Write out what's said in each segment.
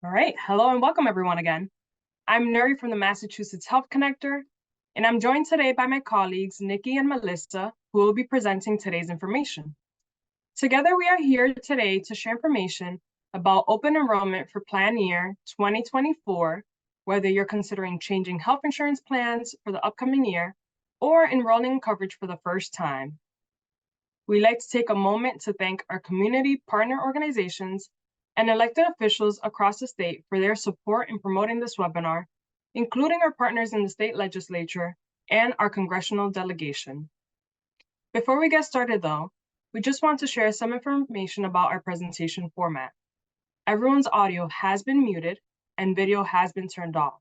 All right, hello and welcome everyone again. I'm Nuri from the Massachusetts Health Connector, and I'm joined today by my colleagues, Nikki and Melissa, who will be presenting today's information. Together, we are here today to share information about open enrollment for plan year 2024, whether you're considering changing health insurance plans for the upcoming year or enrolling in coverage for the first time. We'd like to take a moment to thank our community partner organizations and elected officials across the state for their support in promoting this webinar, including our partners in the state legislature and our congressional delegation. Before we get started though, we just want to share some information about our presentation format. Everyone's audio has been muted and video has been turned off.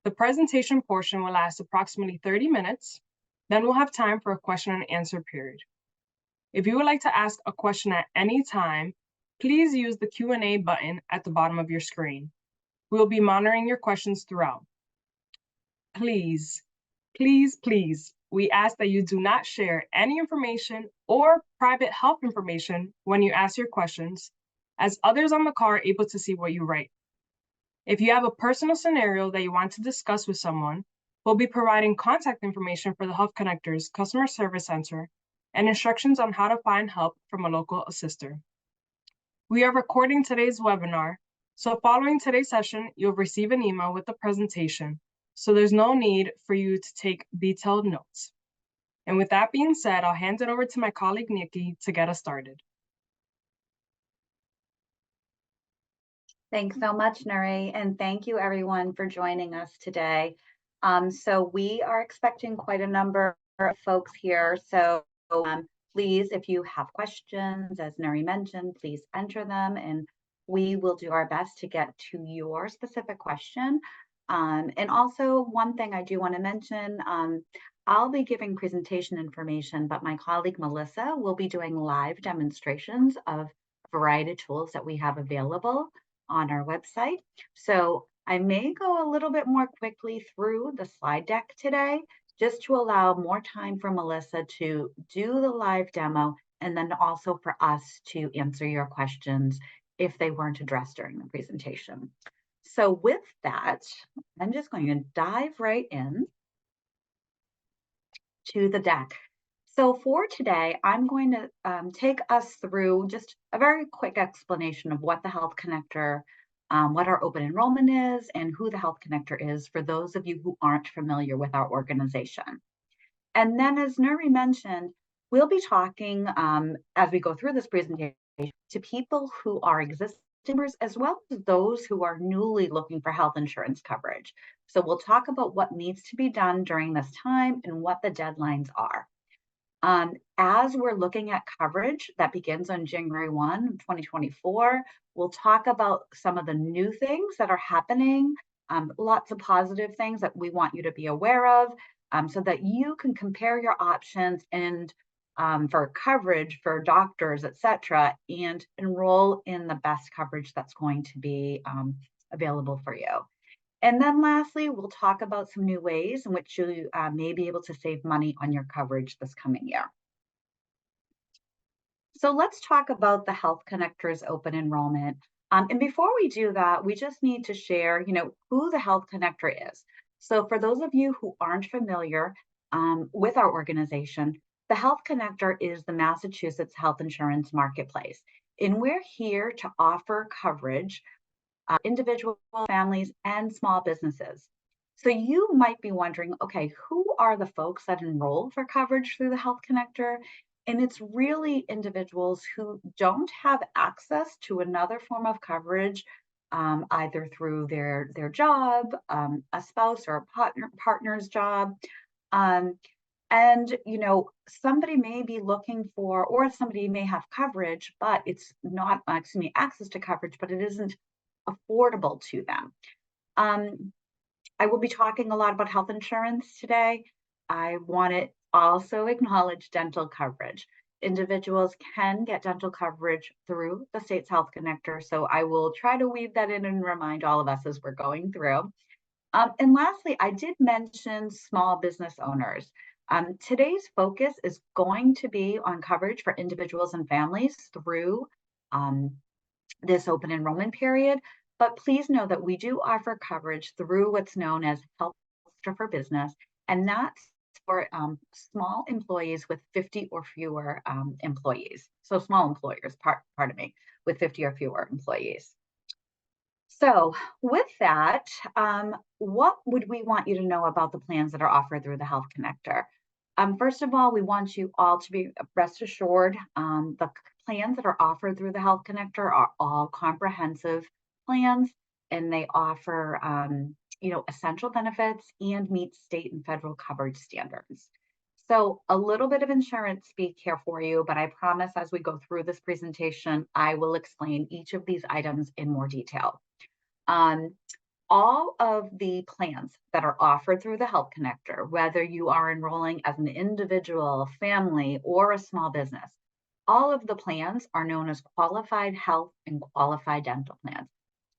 The presentation portion will last approximately 30 minutes, then we'll have time for a question and answer period. If you would like to ask a question at any time, please use the Q&A button at the bottom of your screen. We will be monitoring your questions throughout. Please, we ask that you do not share any information or private health information when you ask your questions, as others on the call are able to see what you write. If you have a personal scenario that you want to discuss with someone, we'll be providing contact information for the Health Connector's Customer Service Center and instructions on how to find help from a local assister. We are recording today's webinar, so following today's session, you'll receive an email with the presentation, so there's no need for you to take detailed notes. And with that being said, I'll hand it over to my colleague, Nikki, to get us started. Thanks so much, Nuri, and thank you everyone for joining us today. So we are expecting quite a number of folks here, so please, if you have questions, as Nuri mentioned, please enter them and we will do our best to get to your specific question. And also one thing I do want to mention, I'll be giving presentation information, but my colleague Melissa will be doing live demonstrations of a variety of tools that we have available on our website. So I may go a little bit more quickly through the slide deck today, just to allow more time for Melissa to do the live demo, and then also for us to answer your questions if they weren't addressed during the presentation. So with that, I'm just going to dive right in to the deck. So for today, I'm going to take us through just a very quick explanation of what the Health Connector, what our open enrollment is, and who the Health Connector is for those of you who aren't familiar with our organization. And then, as Nuri mentioned, we'll be talking as we go through this presentation to people who are existing members as well as those who are newly looking for health insurance coverage. So we'll talk about what needs to be done during this time and what the deadlines are. As we're looking at coverage that begins on January 1, 2024, we'll talk about some of the new things that are happening, lots of positive things that we want you to be aware of, so that you can compare your options and for coverage for doctors, et cetera, and enroll in the best coverage that's going to be available for you. And then lastly, we'll talk about some new ways in which you may be able to save money on your coverage this coming year. So let's talk about the Health Connector's open enrollment. And before we do that, we just need to share, who the Health Connector is. So for those of you who aren't familiar with our organization, the Health Connector is the Massachusetts health insurance marketplace. And we're here to offer coverage individual families and small businesses. So you might be wondering, okay, who are the folks that enroll for coverage through the Health Connector? And it's really individuals who don't have access to another form of coverage, either through their job, a spouse or a partner's job. And somebody may be looking for, or somebody may have coverage, but it's not, access to coverage, but it isn't affordable to them. I will be talking a lot about health insurance today. I want to also acknowledge dental coverage. Individuals can get dental coverage through the state's Health Connector, so I will try to weave that in and remind all of us as we're going through. And lastly, I did mention small business owners. Today's focus is going to be on coverage for individuals and families through this open enrollment period, But please know that we do offer coverage through what's known as Health for Business, and that's for small employees with 50 or fewer employees. So small employers, pardon me, with 50 or fewer employees. So with that, what would we want you to know about the plans that are offered through the Health Connector? First of all, we want you all to be rest assured the plans that are offered through the Health Connector are all comprehensive plans, and they offer essential benefits and meet state and federal coverage standards. So a little bit of insurance speak here for you, but I promise as we go through this presentation, I will explain each of these items in more detail. All of the plans that are offered through the Health Connector, whether you are enrolling as an individual, family, or a small business, all of the plans are known as qualified health and qualified dental plans.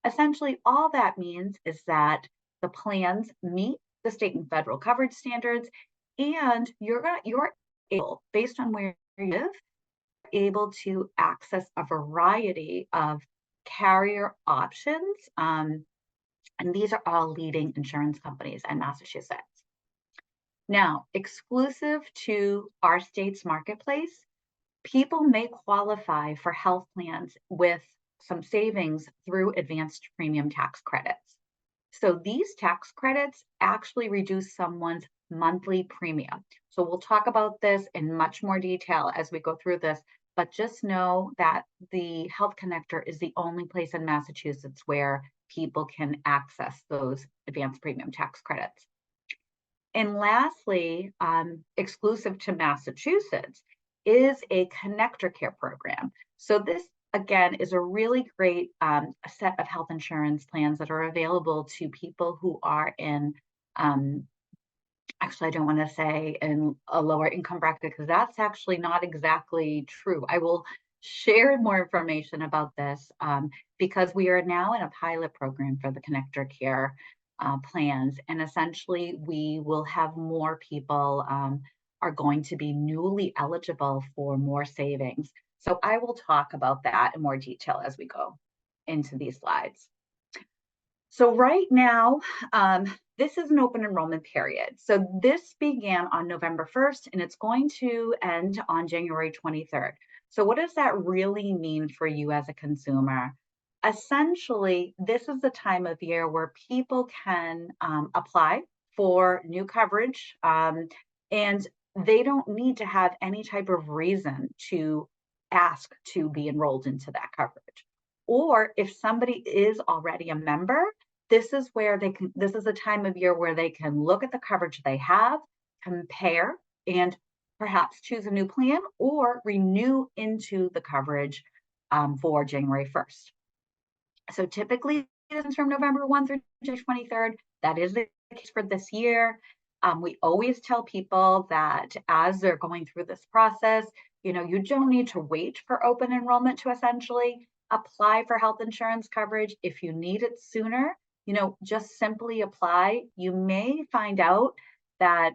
Essentially, all that means is that the plans meet the state and federal coverage standards, and you're able, based on where you live, able to access a variety of carrier options. And these are all leading insurance companies in Massachusetts. Now, exclusive to our state's marketplace, people may qualify for health plans with some savings through advanced premium tax credits. So these tax credits actually reduce someone's monthly premium. So we'll talk about this in much more detail as we go through this, but just know that the Health Connector is the only place in Massachusetts where people can access those advanced premium tax credits. And lastly, exclusive to Massachusetts is a ConnectorCare program. So this, again, is a really great set of health insurance plans that are available to people who are in, actually, I don't want to say in a lower income bracket, because that's actually not exactly true. I will share more information about this because we are now in a pilot program for the ConnectorCare plans. And essentially, we will have more people are going to be newly eligible for more savings. So I will talk about that in more detail as we go into these slides. So right now, this is an open enrollment period. So this began on November 1st, and it's going to end on January 23rd. So what does that really mean for you as a consumer? Essentially, this is the time of year where people can apply for new coverage, and they don't need to have any type of reason to ask to be enrolled into that coverage. Or if somebody is already a member, this is where this is a time of year where they can look at the coverage they have, compare, and perhaps choose a new plan or renew into the coverage for January 1st. So typically, this is from November 1 through January 23rd. That is the case for this year. We always tell people that as they're going through this process, you don't need to wait for open enrollment to essentially apply for health insurance coverage. If you need it sooner, just simply apply. You may find out that,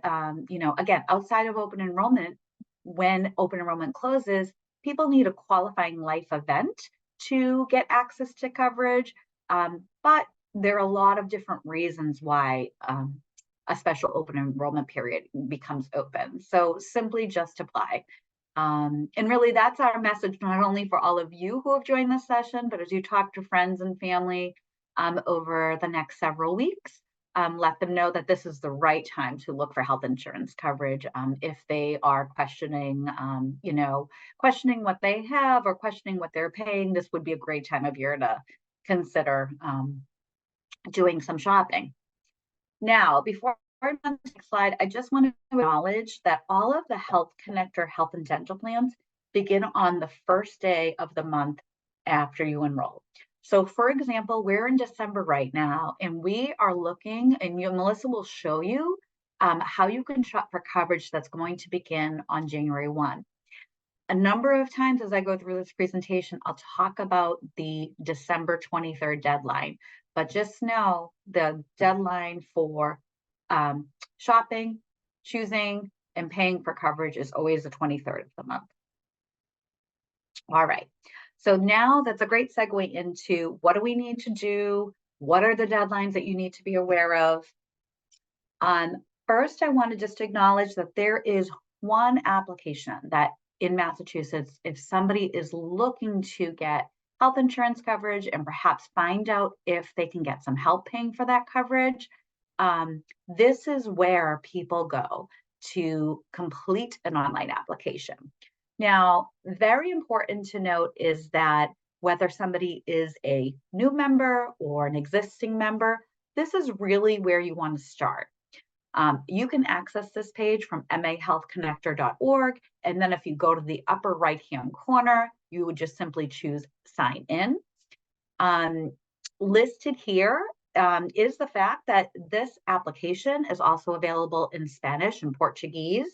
again, outside of open enrollment, when open enrollment closes, people need a qualifying life event to get access to coverage. But there are a lot of different reasons why a special open enrollment period becomes open. So simply just apply. And really, that's our message, not only for all of you who have joined this session, but as you talk to friends and family over the next several weeks, let them know that this is the right time to look for health insurance coverage. If they are questioning, questioning what they have or questioning what they're paying, this would be a great time of year to consider doing some shopping. Now, before I go on to the next slide, I just want to acknowledge that all of the Health Connector health and dental plans begin on the first day of the month after you enroll. So for example, we're in December right now, and we are looking, and Melissa will show you how you can shop for coverage that's going to begin on January 1. A number of times as I go through this presentation, I'll talk about the December 23rd deadline, but just know the deadline for shopping, choosing, and paying for coverage is always the 23rd of the month. All right. So now that's a great segue into what do we need to do? What are the deadlines that you need to be aware of? First, I want to just acknowledge that there is one application that in Massachusetts, if somebody is looking to get health insurance coverage and perhaps find out if they can get some help paying for that coverage, this is where people go to complete an online application. Now, very important to note is that whether somebody is a new member or an existing member, this is really where you want to start. You can access this page from mahealthconnector.org. And then if you go to the upper right-hand corner, you would just simply choose sign in. Listed here is the fact that this application is also available in Spanish and Portuguese.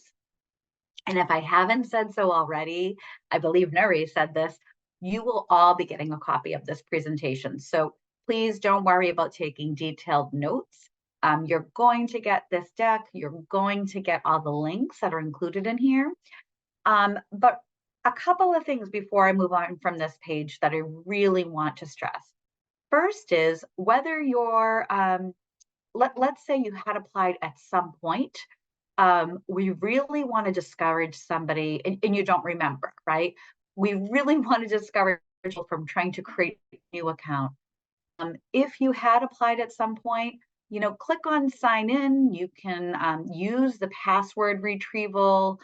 And if I haven't said so already, I believe Nuri said this, you will all be getting a copy of this presentation. So please don't worry about taking detailed notes. You're going to get this deck. You're going to get all the links that are included in here. But a couple of things before I move on from this page that I really want to stress. First is whether you're, let's say you had applied at some point, we really want to discourage somebody, and you don't remember, right? We really want to discourage people from trying to create a new account. If you had applied at some point, click on sign in. You can use the password retrieval,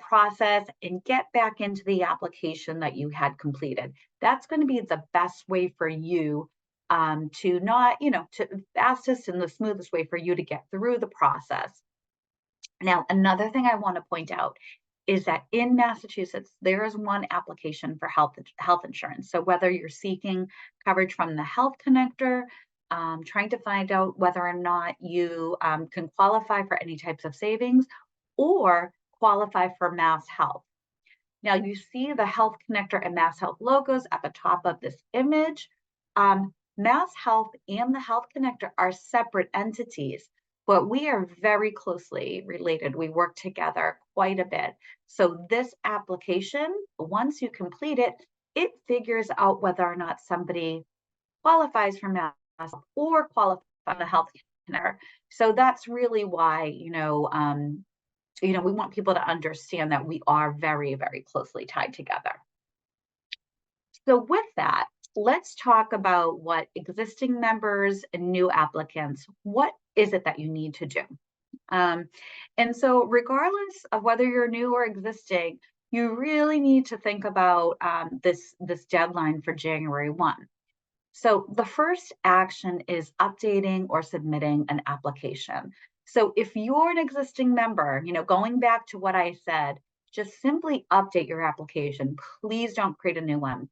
process and get back into the application that you had completed. That's going to be the best way for you to not, to fastest and the smoothest way for you to get through the process. Now, another thing I want to point out is that in Massachusetts, there is one application for health insurance. So whether you're seeking coverage from the Health Connector, trying to find out whether or not you can qualify for any types of savings or qualify for Mass Health. Now you see the Health Connector and Mass Health logos at the top of this image. Mass Health and the Health Connector are separate entities, but we are very closely related. We work together quite a bit. So this application, once you complete it, it figures out whether or not somebody qualifies for Mass Health or qualifies for the Health Connector. So that's really why, we want people to understand that we are very, very closely tied together. So with that, let's talk about what existing members and new applicants, what is it that you need to do? And so regardless of whether you're new or existing, you really need to think about this deadline for January 1. So the first action is updating or submitting an application. So if you're an existing member, going back to what I said, just simply update your application. Please don't create a new one.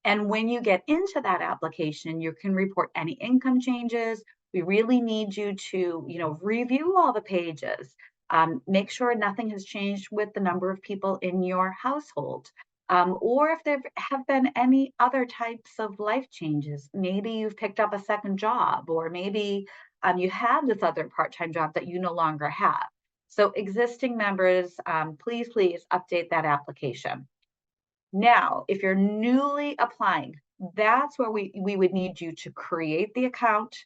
And when you get into that application, you can report any income changes. We really need you to, review all the pages. Make sure nothing has changed with the number of people in your household. Or if there have been any other types of life changes. Maybe you've picked up a second job, or maybe you have this other part-time job that you no longer have. So existing members, please update that application. Now, if you're newly applying, that's where we would need you to create the account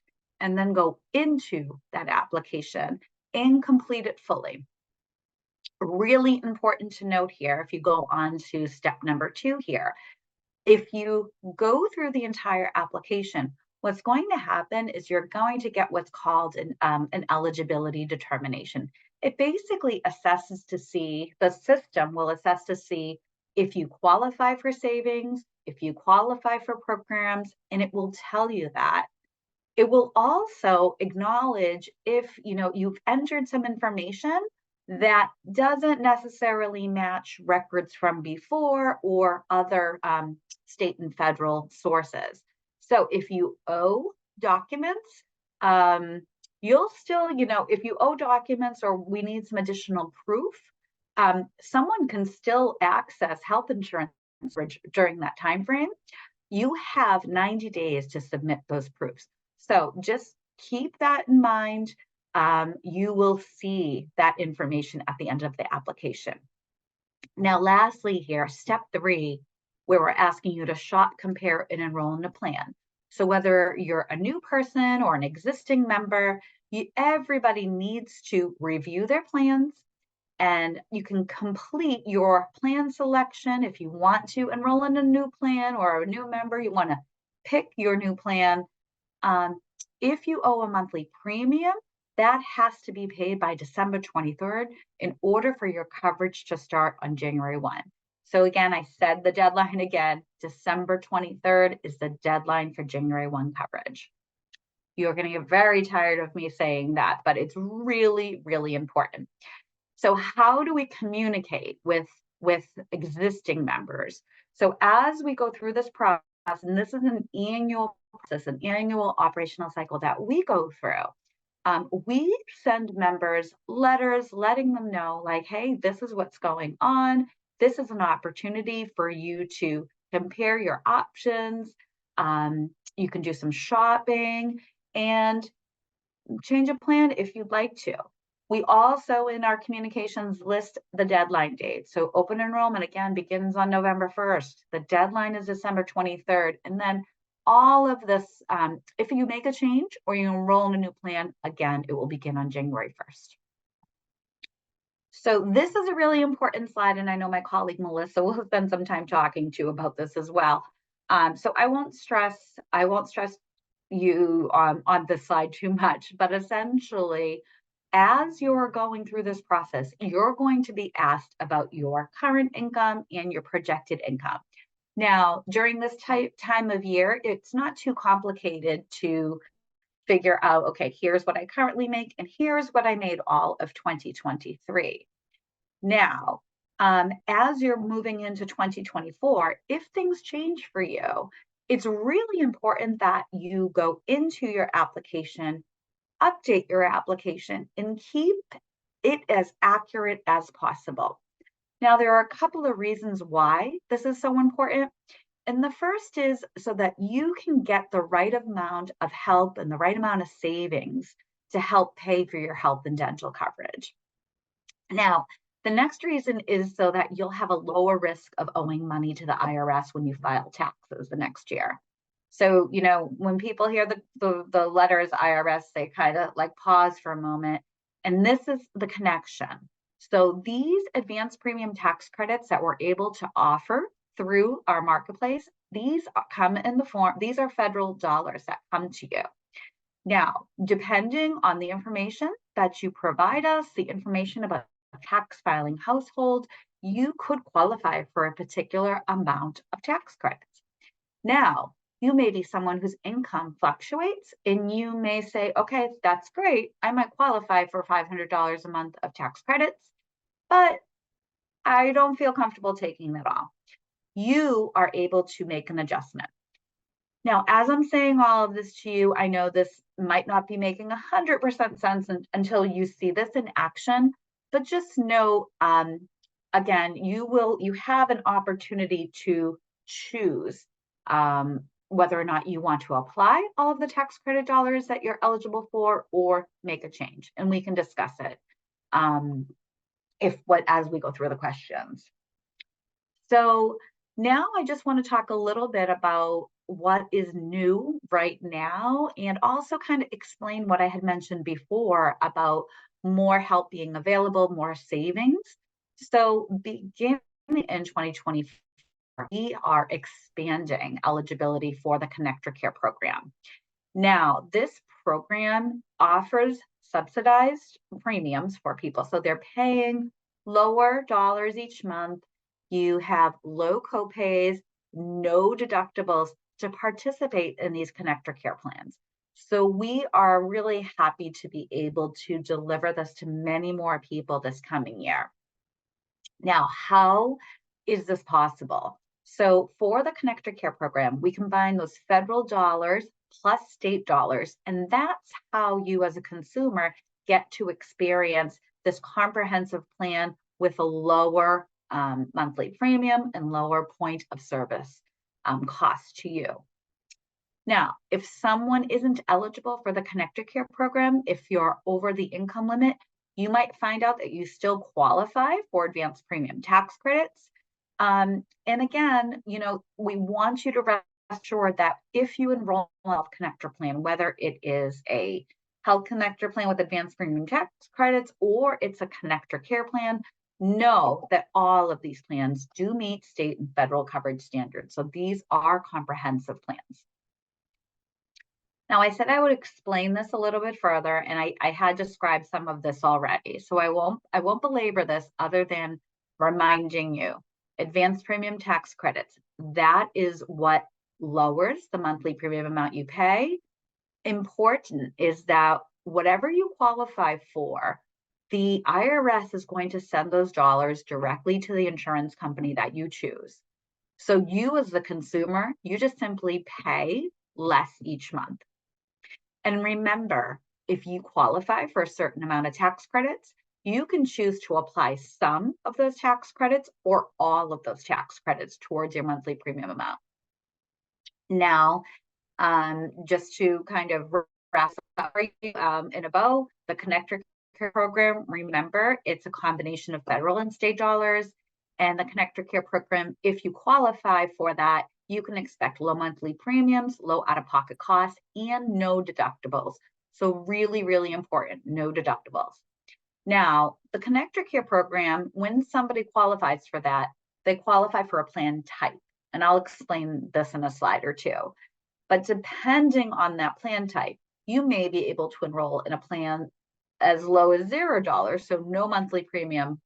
and then go into that application and complete it fully. Really important to note here, if you go on to step number 2 here, if you go through the entire application, what's going to happen is you're going to get what's called an eligibility determination. It basically assesses to see, the system will assess to see if you qualify for savings, if you qualify for programs, and it will tell you that. It will also acknowledge if you've entered some information that doesn't necessarily match records from before or other state and federal sources. So if you owe documents, you'll still, if you owe documents or we need some additional proof, someone can still access health insurance during that time frame. You have 90 days to submit those proofs. So just keep that in mind. You will see that information at the end of the application. Now, lastly here, step 3 where we're asking you to shop, compare, and enroll in a plan. So whether you're a new person or an existing member, everybody needs to review their plans, and you can complete your plan selection if you want to enroll in a new plan, or a new member, you want to pick your new plan. If you owe a monthly premium, that has to be paid by December 23rd in order for your coverage to start on January 1. So again, I said the deadline again, December 23rd is the deadline for January 1 coverage. You're going to get very tired of me saying that, but it's really, really important. So how do we communicate with existing members? So as we go through this process, and this is an annual process, an annual operational cycle that we go through, we send members letters letting them know, like, hey, this is what's going on. This is an opportunity for you to compare your options. You can do some shopping and change a plan if you'd like to. We also, in our communications, list the deadline date. So open enrollment, again, begins on November 1st. The deadline is December 23rd. And then all of this, if you make a change or you enroll in a new plan, again, it will begin on January 1st. So this is a really important slide, and I know my colleague Melissa will spend some time talking to about this as well. So I won't stress you on this slide too much, but essentially, as you're going through this process, you're going to be asked about your current income and your projected income. Now, during this time of year, it's not too complicated to figure out, okay, here's what I currently make and here's what I made all of 2023. Now, as you're moving into 2024, if things change for you, it's really important that you go into your application, update your application, and keep it as accurate as possible. Now, there are a couple of reasons why this is so important. And the first is so that you can get the right amount of help and the right amount of savings to help pay for your health and dental coverage. Now, the next reason is so that you'll have a lower risk of owing money to the IRS when you file taxes the next year. So, you know, when people hear the letters IRS, they kind of like pause for a moment. And this is the connection. So these advanced premium tax credits that we're able to offer through our marketplace, these come in the form, these are federal dollars that come to you. Now, depending on the information that you provide us, the information about tax filing household, you could qualify for a particular amount of tax credits. Now, you may be someone whose income fluctuates, and you may say, okay, that's great. I might qualify for $500 a month of tax credits, but I don't feel comfortable taking that all. You are able to make an adjustment. Now, as I'm saying all of this to you, I know this might not be making 100% sense until you see this in action, but just know, again, you have an opportunity to choose whether or not you want to apply all of the tax credit dollars that you're eligible for or make a change, and we can discuss it as we go through the questions. So now I just want to talk a little bit about what is new right now, and also kind of explain what I had mentioned before about more help being available, more savings. So beginning in 2024, we are expanding eligibility for the ConnectorCare program. Now, this program offers subsidized premiums for people. So they're paying lower dollars each month. You have low copays, no deductibles to participate in these ConnectorCare plans. So we are really happy to be able to deliver this to many more people this coming year. Now, how is this possible? So for the ConnectorCare program, we combine those federal dollars plus state dollars, and that's how you as a consumer get to experience this comprehensive plan with a lower monthly premium and lower point of service cost to you. Now, if someone isn't eligible for the ConnectorCare program, if you're over the income limit, you might find out that you still qualify for advanced premium tax credits. And again, we want you to rest assured that if you enroll in a Health Connector plan, whether it is a Health Connector plan with advanced premium tax credits or it's a ConnectorCare plan, know that all of these plans do meet state and federal coverage standards. So these are comprehensive plans. Now, I said I would explain this a little bit further, and I had described some of this already. So I won't belabor this other than reminding you, advanced premium tax credits, that is what lowers the monthly premium amount you pay. Important is that whatever you qualify for, the IRS is going to send those dollars directly to the insurance company that you choose. So you as the consumer, you just simply pay less each month. And remember, if you qualify for a certain amount of tax credits, you can choose to apply some of those tax credits or all of those tax credits towards your monthly premium amount. Now, just to kind of wrap up for you in a bow, the ConnectorCare program, remember, it's a combination of federal and state dollars. And the ConnectorCare program, if you qualify for that, you can expect low monthly premiums, low out-of-pocket costs, and no deductibles. So really, really important, no deductibles. Now, the ConnectorCare program, when somebody qualifies for that, they qualify for a plan type. And I'll explain this in a slide or two. But depending on that plan type, you may be able to enroll in a plan as low as $0, so no monthly premium.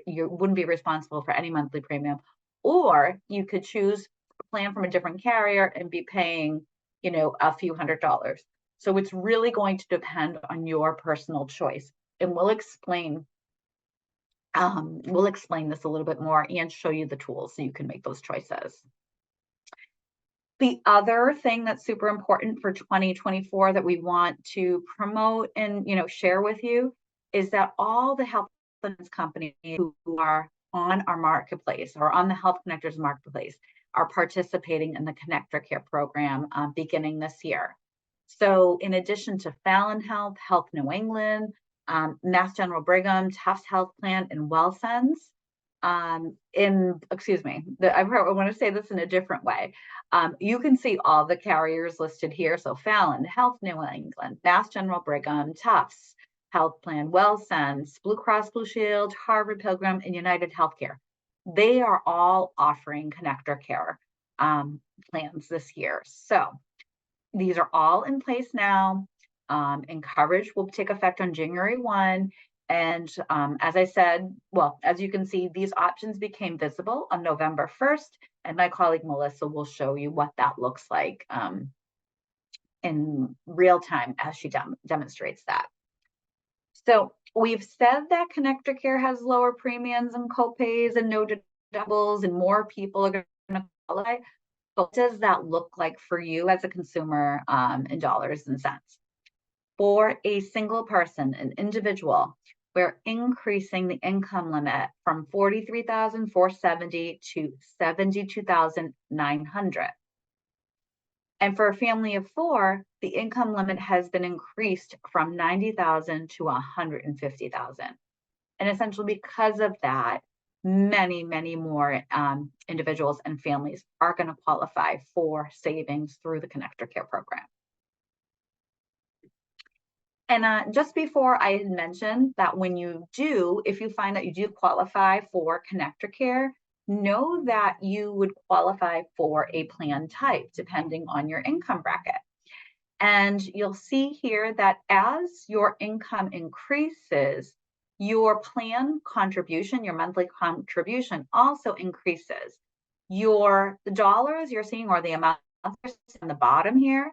You wouldn't be responsible for any monthly premium, or you could choose a plan from a different carrier and be paying, a few $100s. So it's really going to depend on your personal choice, and we'll explain this a little bit more and show you the tools so you can make those choices. The other thing that's super important for 2024 that we want to promote and share with you is that all the health insurance companies who are on our marketplace or on the Health Connectors marketplace are participating in the ConnectorCare program beginning this year. So in addition to Fallon Health, Health New England, Mass General Brigham, Tufts Health Plan, and WellSense, I want to say this in a different way. You can see all the carriers listed here. So Fallon, Health New England, Mass General Brigham, Tufts Health Plan, WellSense, Blue Cross Blue Shield, Harvard Pilgrim, and United Healthcare. They are all offering ConnectorCare plans this year. So these are all in place now, and coverage will take effect on January 1. And as I said, as you can see, these options became visible on November 1st, and my colleague Melissa will show you what that looks like in real time as she demonstrates that. So we've said that ConnectorCare has lower premiums and copays and no deductibles, and more people are going to qualify. But what does that look like for you as a consumer in dollars and cents? For a single person, an individual, we're increasing the income limit from $43,470 to $72,900. And for a family of four, the income limit has been increased from $90,000 to $150,000. And essentially because of that, many, many more individuals and families are going to qualify for savings through the ConnectorCare program. And just before, I had mentioned that if you find that you do qualify for ConnectorCare, know that you would qualify for a plan type depending on your income bracket. And you'll see here that as your income increases, your plan contribution, your monthly contribution also increases. The dollars you're seeing, or the amount on the bottom here,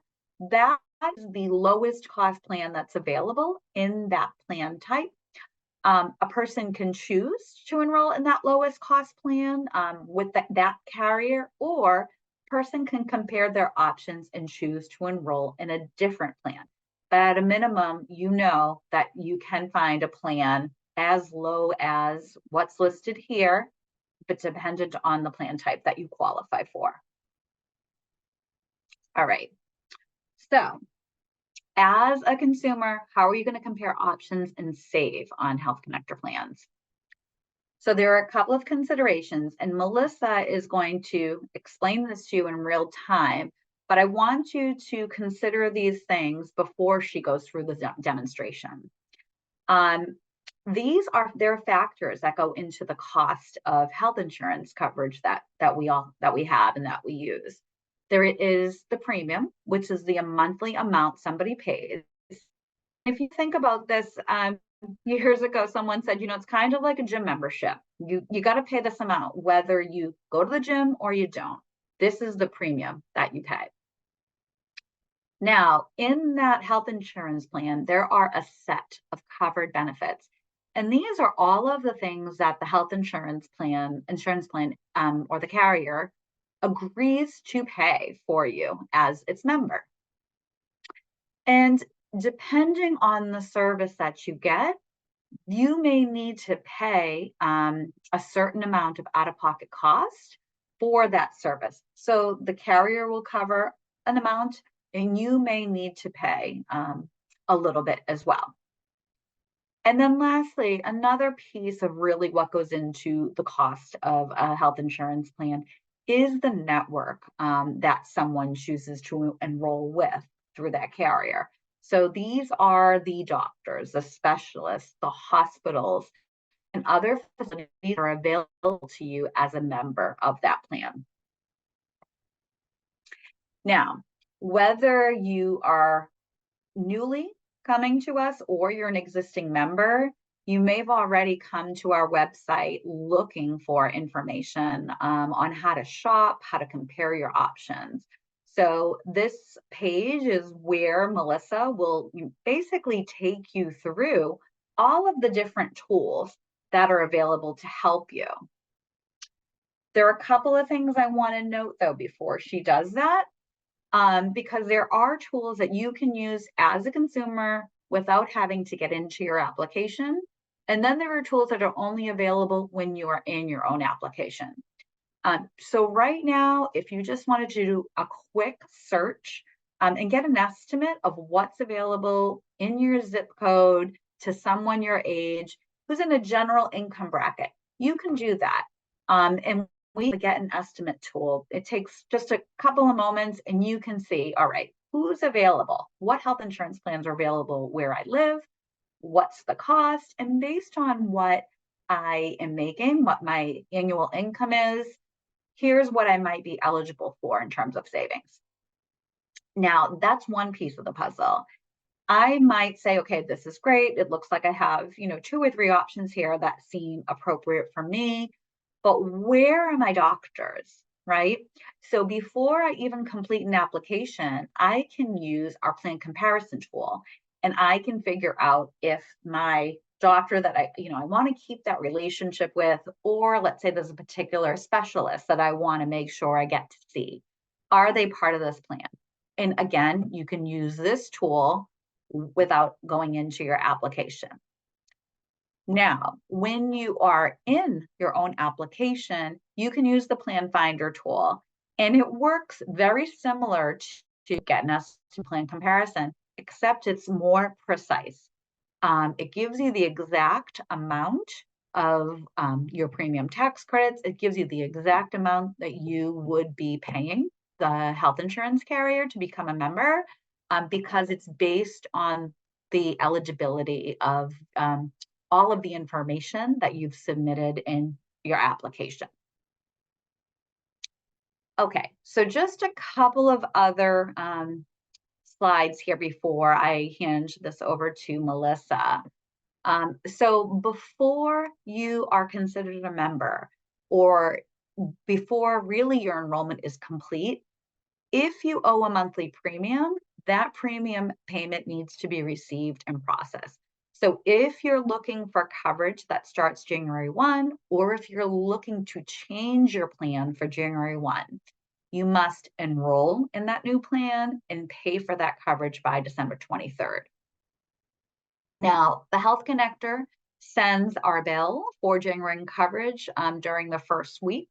that is the lowest cost plan that's available in that plan type. A person can choose to enroll in that lowest cost plan with that carrier, or person can compare their options and choose to enroll in a different plan. But at a minimum, that you can find a plan as low as what's listed here, but dependent on the plan type that you qualify for. All right. So as a consumer, how are you going to compare options and save on Health Connector plans? So there are a couple of considerations, and Melissa is going to explain this to you in real time, but I want you to consider these things before she goes through the demonstration. Um, there are factors that go into the cost of health insurance coverage that we have and that we use. There is the premium, which is the monthly amount somebody pays. If you think about this, years ago, someone said, it's kind of like a gym membership. You got to pay this amount, whether you go to the gym or you don't. This is the premium that you pay. Now, in that health insurance plan, there are a set of covered benefits. And these are all of the things that the health insurance plan, or the carrier agrees to pay for you as its member. And depending on the service that you get, you may need to pay a certain amount of out-of-pocket cost for that service. So the carrier will cover an amount, and you may need to pay a little bit as well. And then lastly, another piece of really what goes into the cost of a health insurance plan is the network that someone chooses to enroll with through that carrier. So these are the doctors, the specialists, the hospitals, and other facilities that are available to you as a member of that plan. Now, whether you are newly coming to us or you're an existing member, you may have already come to our website looking for information on how to shop, how to compare your options. So this page is where Melissa will basically take you through all of the different tools that are available to help you. There are a couple of things I want to note though before she does that. Because there are tools that you can use as a consumer without having to get into your application. And then there are tools that are only available when you are in your own application. So right now, if you just wanted to do a quick search and get an estimate of what's available in your zip code to someone your age who's in a general income bracket, you can do that. And we get an estimate tool. It takes just a couple of moments and you can see, all right, who's available? What health insurance plans are available where I live? What's the cost? And based on what I am making, what my annual income is, here's what I might be eligible for in terms of savings. Now, that's one piece of the puzzle. I might say, okay, this is great. It looks like I have, 2 or 3 options here that seem appropriate for me. But where are my doctors, right? So before I even complete an application, I can use our plan comparison tool and I can figure out if my doctor that I want to keep that relationship with, or let's say there's a particular specialist that I want to make sure I get to see, are they part of this plan? And again, you can use this tool without going into your application. Now, when you are in your own application, you can use the Plan Finder tool, and it works very similar to getting us to plan comparison, except it's more precise. It gives you the exact amount of your premium tax credits. It gives you the exact amount that you would be paying the health insurance carrier to become a member, because it's based on the eligibility of all of the information that you've submitted in your application. Okay, so just a couple of other slides here before I hand this over to Melissa. So before you are considered a member, or before really your enrollment is complete, if you owe a monthly premium, that premium payment needs to be received and processed. So if you're looking for coverage that starts January 1, or if you're looking to change your plan for January 1, you must enroll in that new plan and pay for that coverage by December 23rd. Now, the Health Connector sends our bill for January coverage during the first week.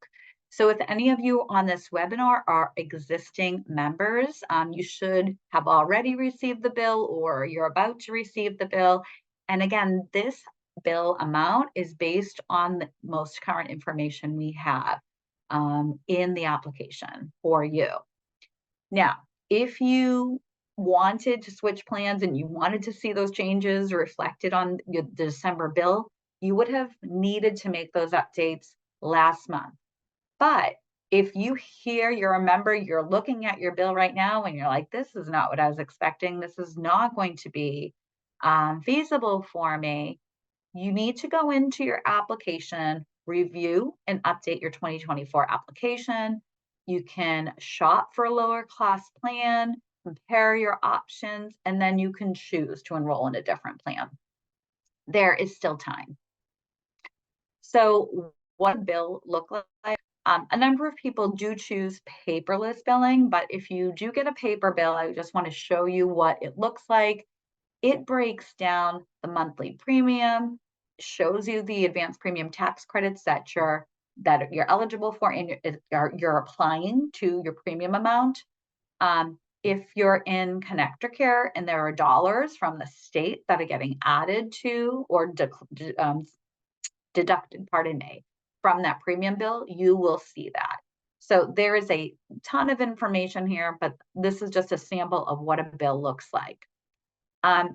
So if any of you on this webinar are existing members, you should have already received the bill or you're about to receive the bill. And again, this bill amount is based on the most current information we have in the application for you. Now, if you wanted to switch plans and you wanted to see those changes reflected on the December bill, you would have needed to make those updates last month. But if you're a member, you're looking at your bill right now and you're like, this is not what I was expecting. This is not going to be feasible for me. You need to go into your application, review and update your 2024 application. You can shop for a lower cost plan, compare your options, and then you can choose to enroll in a different plan. There is still time. So what does bill look like? A number of people do choose paperless billing, but if you do get a paper bill, I just want to show you what it looks like. It breaks down the monthly premium, shows you the advanced premium tax credits that you're eligible for and you're applying to your premium amount. If you're in ConnectorCare and there are dollars from the state that are getting added to or deducted, pardon me, from that premium bill, you will see that. So there is a ton of information here, but this is just a sample of what a bill looks like.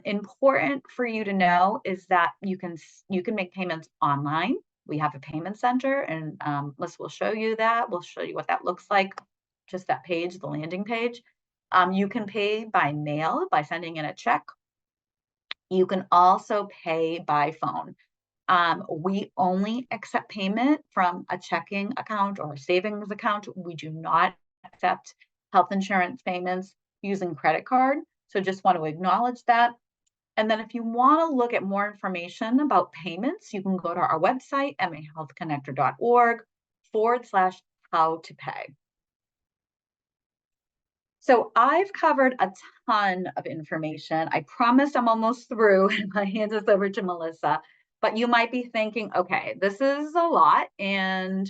Important for you to know is that you can make payments online. We have a payment center, and Melissa will show you that. We'll show you what that looks like. Just that page, the landing page. You can pay by mail by sending in a check. You can also pay by phone. We only accept payment from a checking account or a savings account. We do not accept health insurance payments using credit card. So just want to acknowledge that. And then if you want to look at more information about payments, you can go to our website, mahealthconnector.org/how-to-pay. So I've covered a ton of information. I promise I'm almost through and my hand is over to Melissa, but you might be thinking, okay, this is a lot and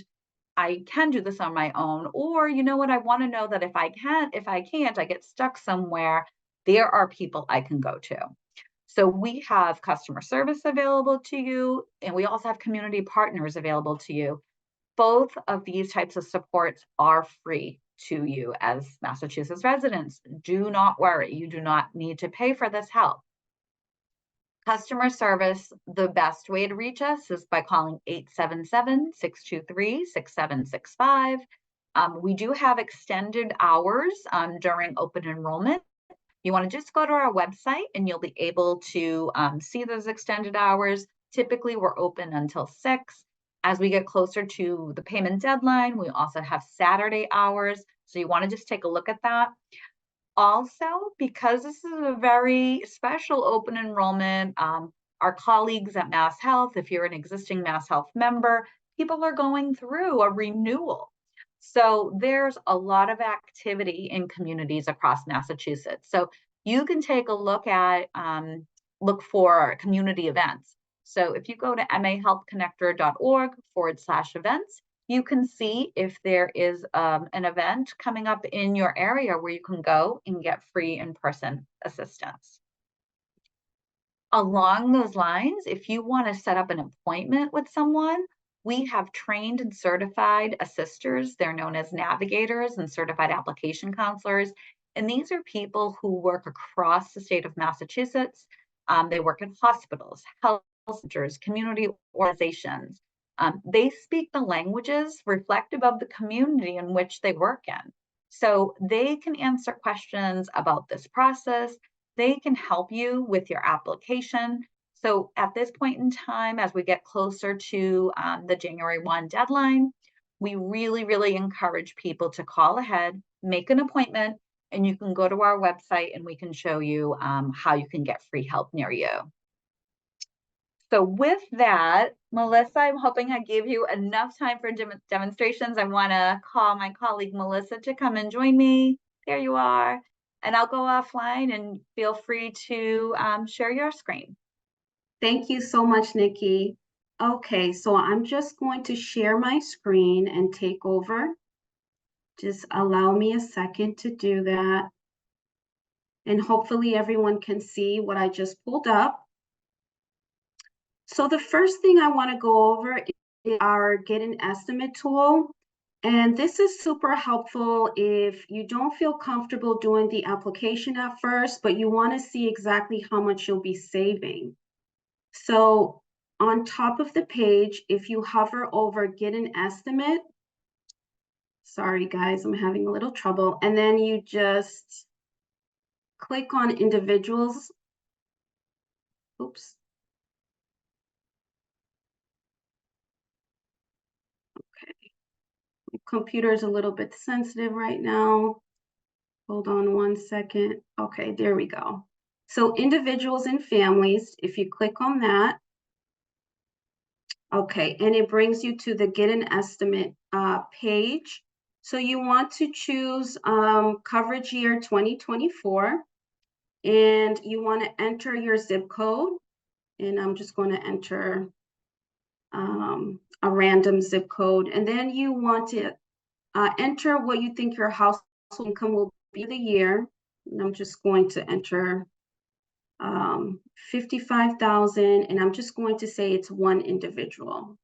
I can do this on my own. Or you know what, I want to know that if I can't, I get stuck somewhere, there are people I can go to. So we have customer service available to you, and we also have community partners available to you. Both of these types of supports are free to you as Massachusetts residents. Do not worry, you do not need to pay for this help. Customer service, the best way to reach us is by calling 877-623-6765. We do have extended hours during open enrollment. You want to just go to our website and you'll be able to see those extended hours. Typically, we're open until 6. As we get closer to the payment deadline, we also have Saturday hours. So you want to just take a look at that. Also, because this is a very special open enrollment, our colleagues at Mass Health, if you're an existing Mass Health member, people are going through a renewal. So there's a lot of activity in communities across Massachusetts. So you can take a look for community events. So if you go to mahealthconnector.org/events, you can see if there is an event coming up in your area where you can go and get free in-person assistance. Along those lines, if you want to set up an appointment with someone, we have trained and certified assisters. They're known as navigators and certified application counselors. And these are people who work across the state of Massachusetts. They work in hospitals, health centers, community organizations. They speak the languages reflective of the community in which they work in. So they can answer questions about this process. They can help you with your application. So at this point in time, as we get closer to the January 1 deadline, we really, really encourage people to call ahead, make an appointment, and you can go to our website and we can show you how you can get free help near you. So with that, Melissa, I'm hoping I gave you enough time for demonstrations. I want to call my colleague Melissa to come and join me. There you are. And I'll go offline and feel free to share your screen. Thank you so much, Nikki. Okay, so I'm just going to share my screen and take over. Just allow me a second to do that. And hopefully everyone can see what I just pulled up. So the first thing I want to go over is our Get an Estimate tool. And this is super helpful if you don't feel comfortable doing the application at first, but you want to see exactly how much you'll be saving. So on top of the page, if you hover over Get an Estimate, sorry guys, I'm having a little trouble, and then you just click on individuals. Oops. Okay. My computer is a little bit sensitive right now. Hold on one second. Okay, there we go. So individuals and families, if you click on that, okay, and it brings you to the Get an Estimate page. So you want to choose coverage year 2024, and you want to enter your zip code. And I'm just going to enter a random zip code. And then you want to enter what you think your household income will be the year. And I'm just going to enter 55,000, and I'm just going to say it's one individual.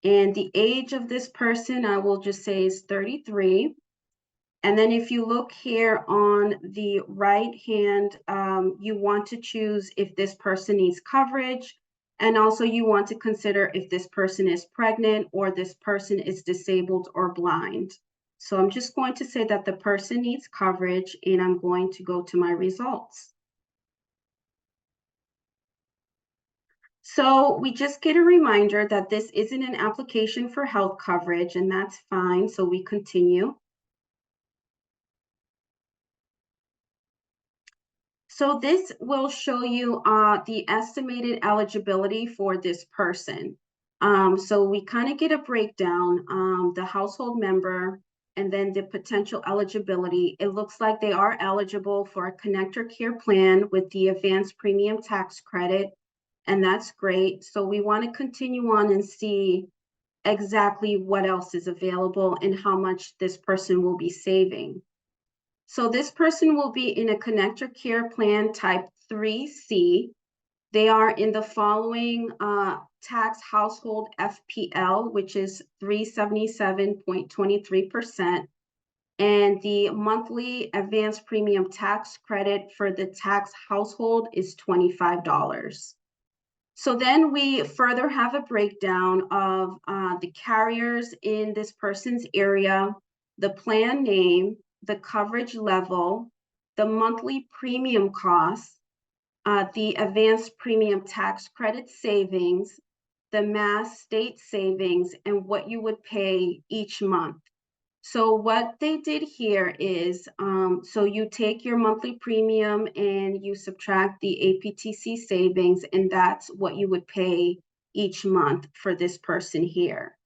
And the age of this person, I will just say is 33. And then if you look here on the right hand, you want to choose if this person needs coverage. And also you want to consider if this person is pregnant or this person is disabled or blind. So I'm just going to say that the person needs coverage, and I'm going to go to my results. So we just get a reminder that this isn't an application for health coverage, and that's fine. So we continue. So this will show you the estimated eligibility for this person. So we kind of get a breakdown, the household member, and then the potential eligibility. It looks like they are eligible for a ConnectorCare plan with the advanced premium tax credit, and that's great. So we want to continue on and see exactly what else is available and how much this person will be saving. So this person will be in a ConnectorCare plan type 3C. They are in the following tax household FPL, which is 377.23%. And the monthly advanced premium tax credit for the tax household is $25. So then we further have a breakdown of the carriers in this person's area, the plan name, the coverage level, the monthly premium costs, the advanced premium tax credit savings, the mass state savings, and what you would pay each month. So what they did here is, so you take your monthly premium and you subtract the APTC savings, and that's what you would pay each month for this person here.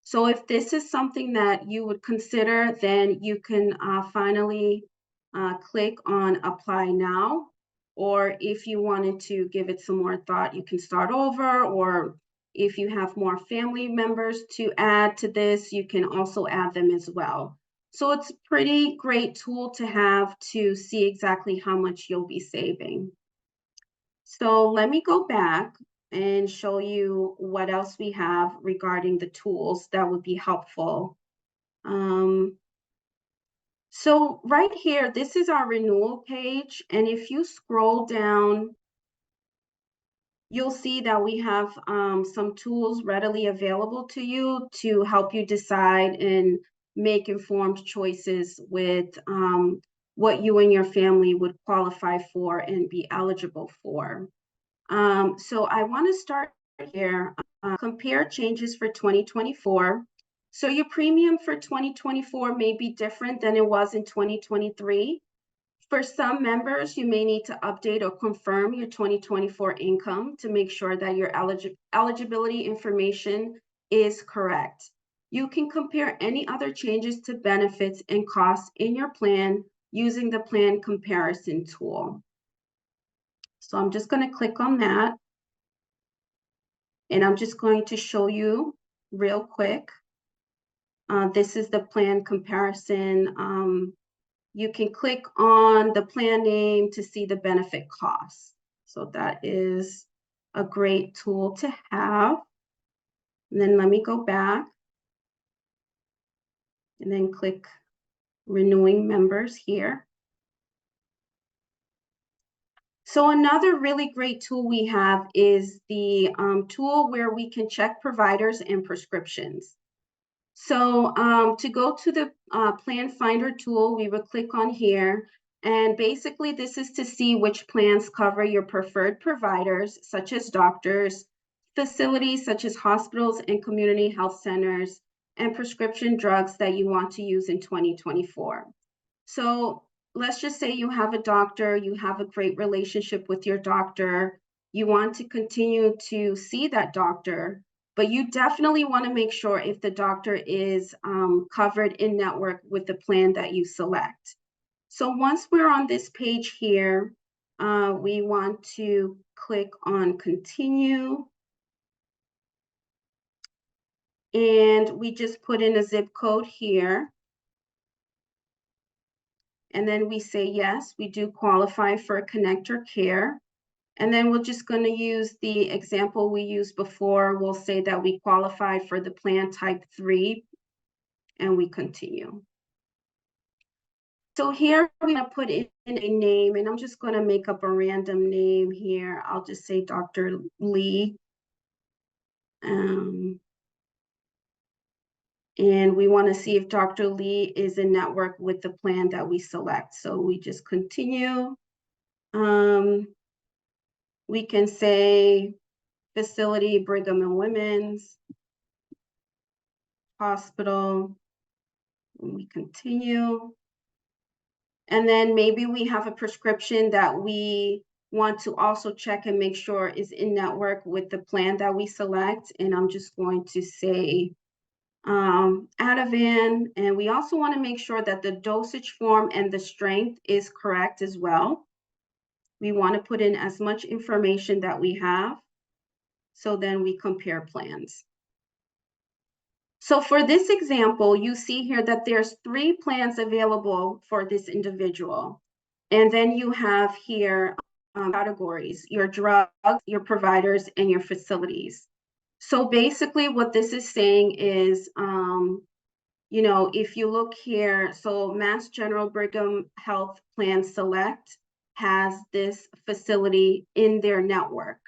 So if this is something that you would consider, then you can finally click on Apply Now. Or if you wanted to give it some more thought, you can start over, or if you have more family members to add to this, you can also add them as well. So it's a pretty great tool to have to see exactly how much you'll be saving. So let me go back and show you what else we have regarding the tools that would be helpful. So right here, this is our renewal page. And if you scroll down, you'll see that we have some tools readily available to you to help you decide and make informed choices with what you and your family would qualify for and be eligible for. So I want to start here, compare changes for 2024. So your premium for 2024 may be different than it was in 2023. For some members, you may need to update or confirm your 2024 income to make sure that your eligibility information is correct. You can compare any other changes to benefits and costs in your plan using the plan comparison tool. So I'm just going to click on that. And I'm just going to show you real quick. This is the plan comparison you can click on the plan name to see the benefit costs. So that is a great tool to have. And then let me go back and then click renewing members here. So another really great tool we have is the tool where we can check providers and prescriptions. So to go to the plan finder tool, we would click on here. And basically this is to see which plans cover your preferred providers, such as doctors, facilities such as hospitals and community health centers, and prescription drugs that you want to use in 2024. So let's just say you have a doctor, you have a great relationship with your doctor, you want to continue to see that doctor, but you definitely want to make sure if the doctor is covered in network with the plan that you select. So once we're on this page here, we want to click on continue. And we just put in a zip code here. And then we say, yes, we do qualify for ConnectorCare. And then we're just going to use the example we used before. We'll say that we qualify for the plan type 3, and we continue. So here we're going to put in a name, and I'm just going to make up a random name here. I'll just say Dr. Lee. And we want to see if Dr. Lee is in network with the plan that we select. So we just continue. We can say facility, Brigham and Women's Hospital. And we continue. And then maybe we have a prescription that we want to also check and make sure is in network with the plan that we select. And I'm just going to say Ativan, and we also want to make sure that the dosage form and the strength is correct as well. We want to put in as much information that we have, so then we compare plans. So for this example, you see here that there's 3 plans available for this individual. And then you have here categories, your drugs, your providers, and your facilities. So basically what this is saying is, you know, if you look here, so Mass General Brigham Health Plan Select has this facility in their network.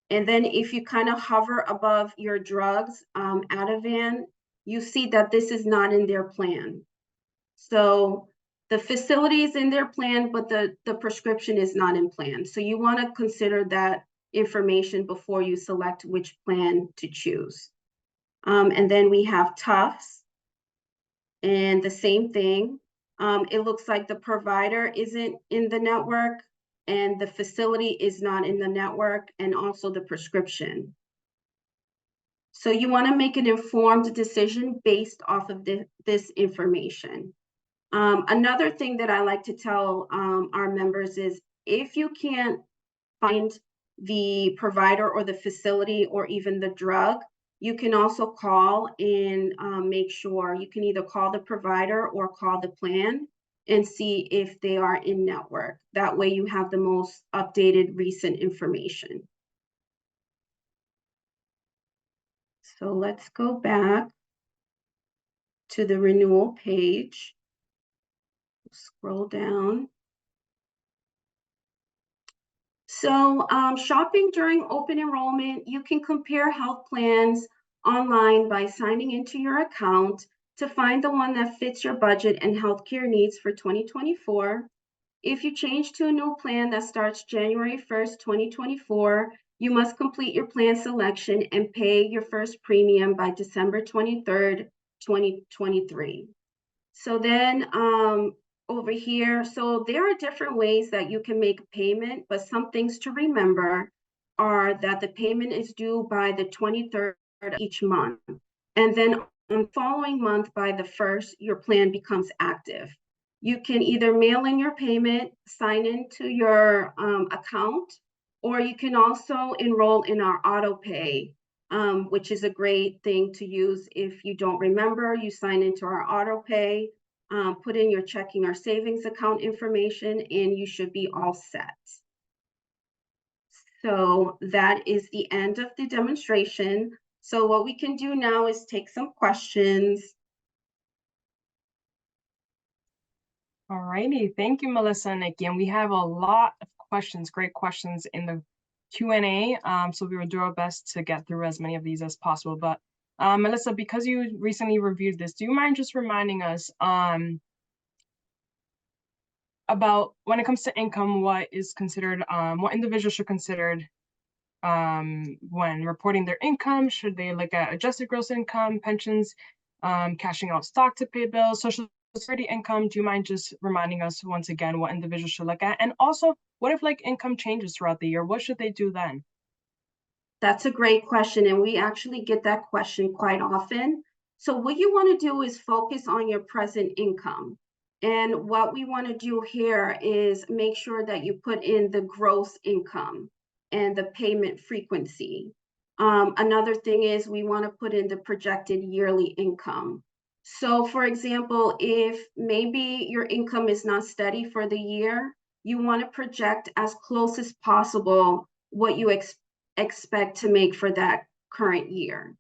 And then if you kind of hover above your drugs, Ativan, you see that this is not in their plan. So the facility is in their plan, but the prescription is not in plan. So you want to consider that information before you select which plan to choose. And then we have Tufts, and the same thing. It looks like the provider isn't in the network, and the facility is not in the network, and also the prescription. So you want to make an informed decision based off of this information. Another thing that I like to tell our members is, if you can't find the provider or the facility or even the drug, you can also call and make sure. You can either call the provider or call the plan and see if they are in network. That way you have the most updated recent information. So let's go back to the renewal page. Scroll down. So shopping during open enrollment, you can compare health plans online by signing into your account to find the one that fits your budget and healthcare needs for 2024. If you change to a new plan that starts January 1st, 2024, you must complete your plan selection and pay your first premium by December 23rd, 2023. So then over here, so there are different ways that you can make a payment, but some things to remember are that the payment is due by the 23rd of each month. And then on the following month by the 1st, your plan becomes active. You can either mail in your payment, sign into your account, or you can also enroll in our auto pay which is a great thing to use if you don't remember. You sign into our auto pay, put in your checking or savings account information, and you should be all set. So that is the end of the demonstration. So what we can do now is take some questions. All righty, thank you, Melissa and Nikki. And we have a lot of questions, great questions in the Q&A. So we will do our best to get through as many of these as possible. But Melissa, because you recently reviewed this, do you mind just reminding us about when it comes to income, what is considered, what individuals should consider when reporting their income? Should they look at adjusted gross income, pensions, cashing out stock to pay bills, social security income? Do you mind just reminding us once again what individuals should look at? And also, what if like income changes throughout the year? What should they do then? That's a great question, and we actually get that question quite often. So what you want to do is focus on your present income. And what we want to do here is make sure that you put in the gross income and the payment frequency. Another thing is we want to put in the projected yearly income. So for example, if maybe your income is not steady for the year, you want to project as close as possible what you expect to make for that current year.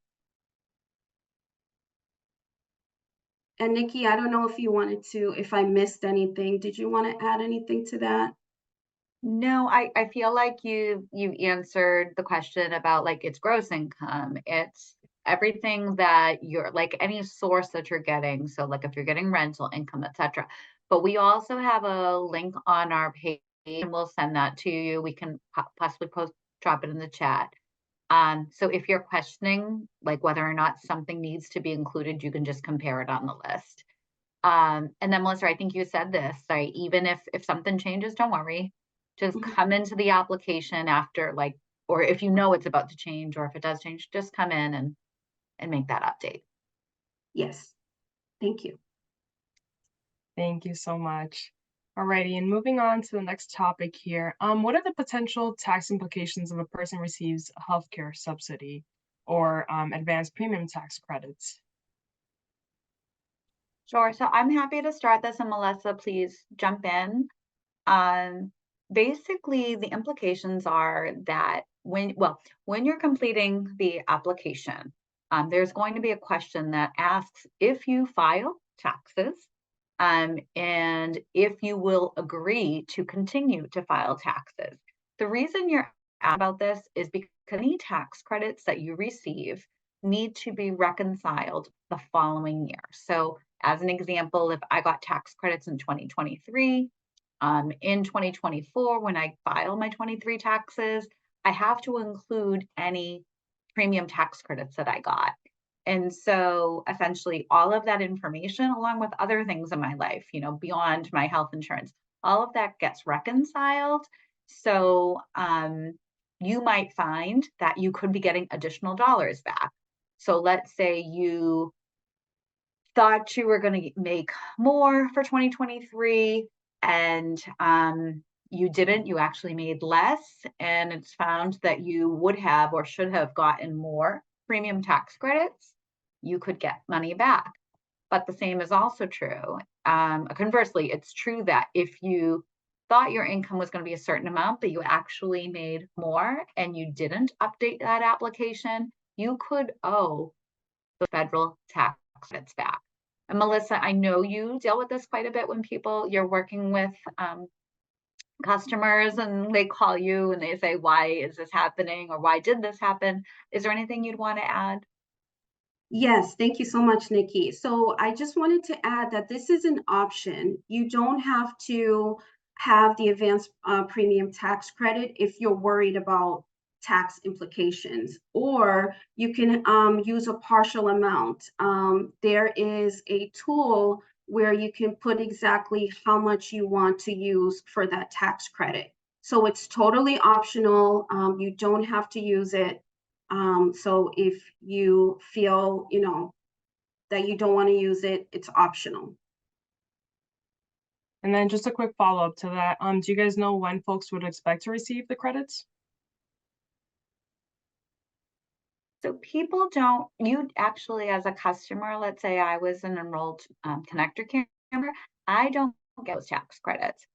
And Nikki, I don't know if you wanted to, if I missed anything, did you want to add anything to that? No, I feel like you answered the question about like it's gross income. It's everything that you're like any source that you're getting. So like if you're getting rental income, etc. But we also have a link on our page and we'll send that to you. We can possibly drop it in the chat. So if you're questioning like whether or not something needs to be included, you can just compare it on the list. And then Melissa, I think you said this, right? Even if something changes, don't worry. Just come into the application after like, or if you know it's about to change, or if it does change, just come in and make that update. Yes, thank you. Thank you so much. Alrighty, and moving on to the next topic here. What are the potential tax implications if a person receives a healthcare subsidy or advanced premium tax credits? Sure. So I'm happy to start this, and Melissa, please jump in. Basically, the implications are that when you're completing the application, there's going to be a question that asks if you file taxes, and if you will agree to continue to file taxes. The reason you're asking about this is because any tax credits that you receive need to be reconciled the following year. So as an example, if I got tax credits in 2023, in 2024, when I file my 23 taxes, I have to include any premium tax credits that I got. And so essentially all of that information, along with other things in my life, you know, beyond my health insurance, all of that gets reconciled. So you might find that you could be getting additional dollars back. So let's say you thought you were going to make more for 2023 and you didn't, you actually made less, and it's found that you would have or should have gotten more premium tax credits, you could get money back. But the same is also true. Conversely, it's true that if you thought your income was going to be a certain amount, but you actually made more and you didn't update that application, you could owe the federal tax credits back. And Melissa, I know you deal with this quite a bit when you're working with customers and they call you and they say, why is this happening? Or why did this happen? Is there anything you'd want to add? Yes, thank you so much, Nikki. So I just wanted to add that this is an option. You don't have to have the advanced premium tax credit if you're worried about tax implications, or you can use a partial amount. There is a tool where you can put exactly how much you want to use for that tax credit. So it's totally optional. You don't have to use it. So if you feel, you know, that you don't want to use it, it's optional. And then just a quick follow-up to that. Do you guys know when folks would expect to receive the credits? So people don't, you actually, as a customer, let's say I was an enrolled ConnectorCare member, I don't get those tax credits.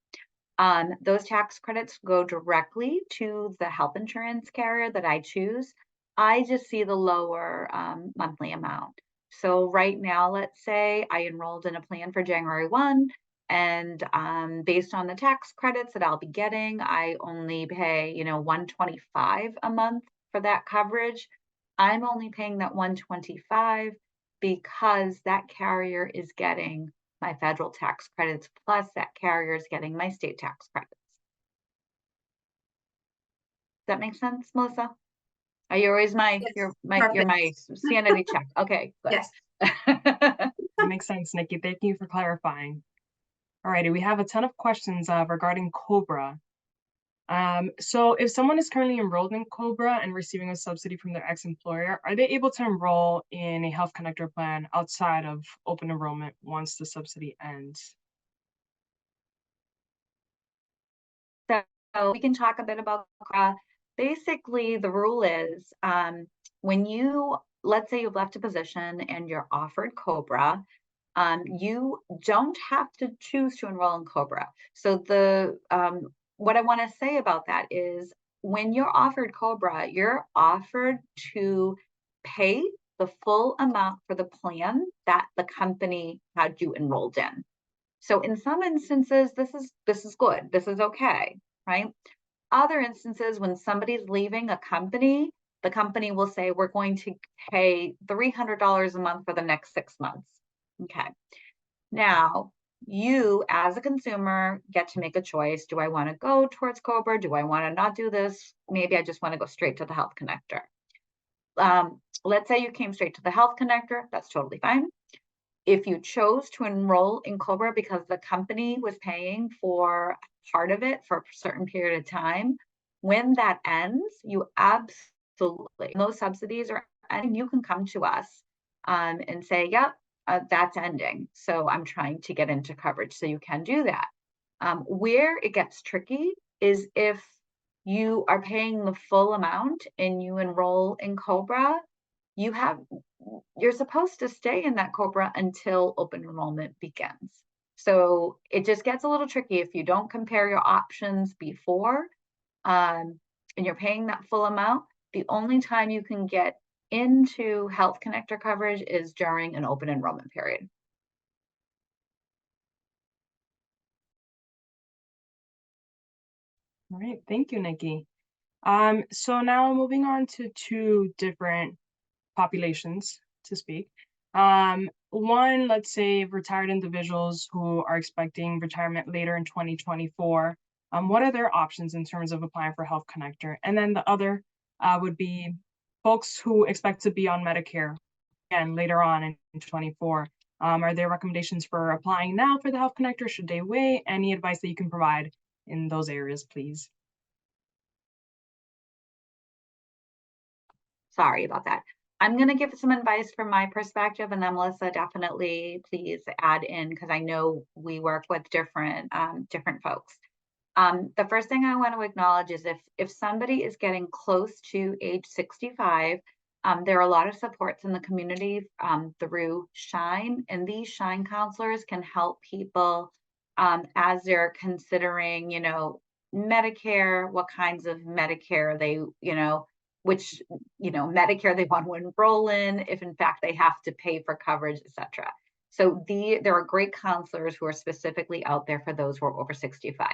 Those tax credits go directly to the health insurance carrier that I choose. I just see the lower monthly amount. So right now, let's say I enrolled in a plan for January 1, and based on the tax credits that I'll be getting, I only pay, $125 a month for that coverage. I'm only paying that $125 because that carrier is getting my federal tax credits, plus that carrier is getting my state tax credits. Does that make sense, Melissa? Are you always Yes, you're perfect. my sanity check? Okay, good. Yes. That makes sense, Nikki. Thank you for clarifying. Alrighty, we have a ton of questions regarding COBRA. So if someone is currently enrolled in COBRA and receiving a subsidy from their ex-employer, are they able to enroll in a Health Connector plan outside of open enrollment once the subsidy ends? So we can talk a bit about basically the rule is when let's say you've left a position and you're offered COBRA, you don't have to choose to enroll in COBRA. So what I want to say about that is when you're offered COBRA, you're offered to pay the full amount for the plan that the company had you enrolled in. So in some instances, this is good. This is okay, right? Other instances, when somebody's leaving a company, the company will say, we're going to pay $300 a month for the next 6 months. Okay. Now, you as a consumer get to make a choice. Do I want to go towards COBRA? Do I want to not do this? Maybe I just want to go straight to the Health Connector. Let's say you came straight to the Health Connector. That's totally fine. If you chose to enroll in COBRA because the company was paying for part of it for a certain period of time, when that ends, you absolutely, those subsidies are ending, you can come to us and say, yep, that's ending. So I'm trying to get into coverage. So you can do that. Where it gets tricky is if you are paying the full amount and you enroll in COBRA, you're supposed to stay in that COBRA until open enrollment begins. So it just gets a little tricky if you don't compare your options before and you're paying that full amount. The only time you can get into Health Connector coverage is during an open enrollment period. All right, thank you, Nikki. So now moving on to two different populations to speak. One, let's say retired individuals who are expecting retirement later in 2024. What are their options in terms of applying for Health Connector? And then the other would be folks who expect to be on Medicare again later on in 2024. Are there recommendations for applying now for the Health Connector? Should they wait? Any advice that you can provide in those areas, please? Sorry about that. I'm going to give some advice from my perspective, and then Melissa, definitely please add in because I know we work with different folks. The first thing I want to acknowledge is if somebody is getting close to age 65, there are a lot of supports in the community through Shine, and these Shine counselors can help people as they're considering, Medicare, what kinds of Medicare they, which, Medicare they want to enroll in, if in fact they have to pay for coverage, etc. So there are great counselors who are specifically out there for those who are over 65.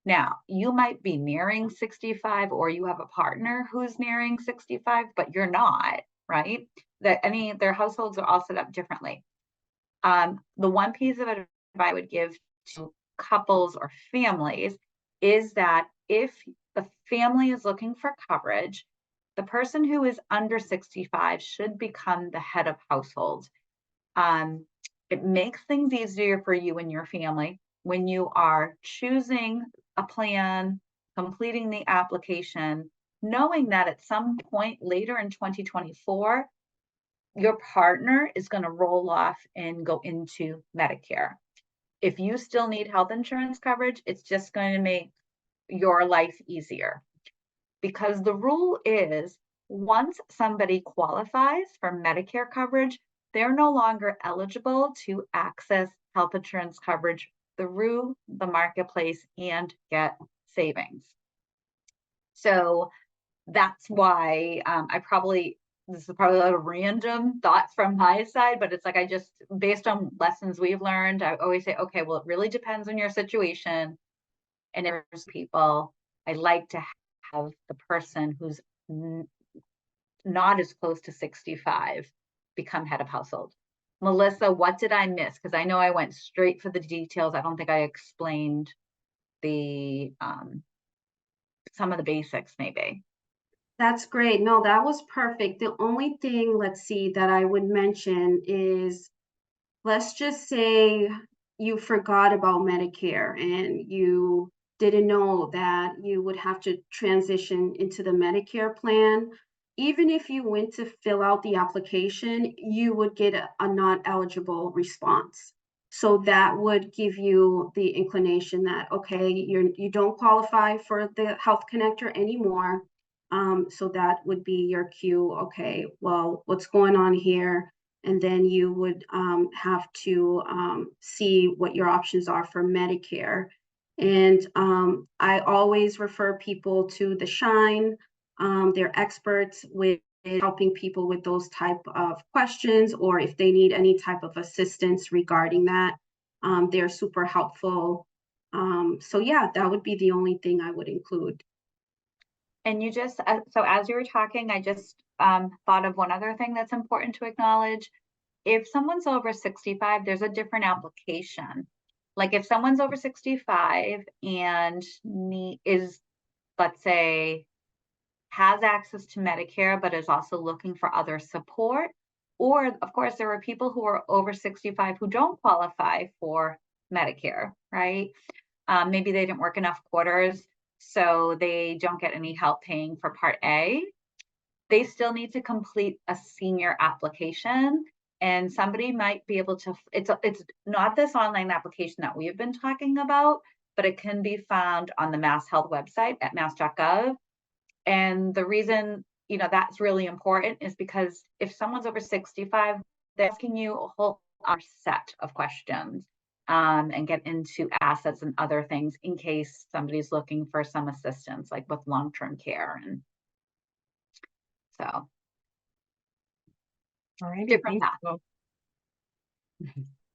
Now, you might be nearing 65 or you have a partner who's nearing 65, but you're not, right? Their households are all set up differently. The one piece of advice I would give to couples or families is that if the family is looking for coverage, the person who is under 65 should become the head of household. It makes things easier for you and your family when you are choosing a plan, completing the application, knowing that at some point later in 2024, your partner is going to roll off and go into Medicare. If you still need health insurance coverage, it's just going to make your life easier. Because the rule is once somebody qualifies for Medicare coverage, they're no longer eligible to access health insurance coverage through the marketplace and get savings. So that's why this is probably a lot of random thoughts from my side, but it's like, based on lessons we've learned, I always say, okay, well, it really depends on your situation. And there's people, I like to have the person who's not as close to 65 become head of household. Melissa, what did I miss? Because I know I went straight for the details. I don't think I explained the some of the basics maybe. That's great. No, that was perfect. The only thing, let's see, that I would mention is, let's just say you forgot about Medicare and you didn't know that you would have to transition into the Medicare plan. Even if you went to fill out the application, you would get a not eligible response. So that would give you the inclination that, okay, you don't qualify for the Health Connector anymore. So that would be your cue. Okay, well, what's going on here? And then you would have to see what your options are for Medicare. And I always refer people to the Shine. They're experts with helping people with those type of questions, or if they need any type of assistance regarding that, they're super helpful. So yeah, that would be the only thing I would include. And you just, so as you were talking, I just thought of one other thing that's important to acknowledge. If someone's over 65, there's a different application. Like if someone's over 65 and let's say, has access to Medicare, but is also looking for other support, or of course, there are people who are over 65 who don't qualify for Medicare, right? Maybe they didn't work enough quarters, so they don't get any help paying for Part A. They still need to complete a senior application, and somebody might be able to, it's not this online application that we have been talking about, but it can be found on the Mass Health website at mass.gov. And the reason, that's really important is because if someone's over 65, they're asking you a whole set of questions and get into assets and other things in case somebody's looking for some assistance, like with long-term care. And so. All right. Different path.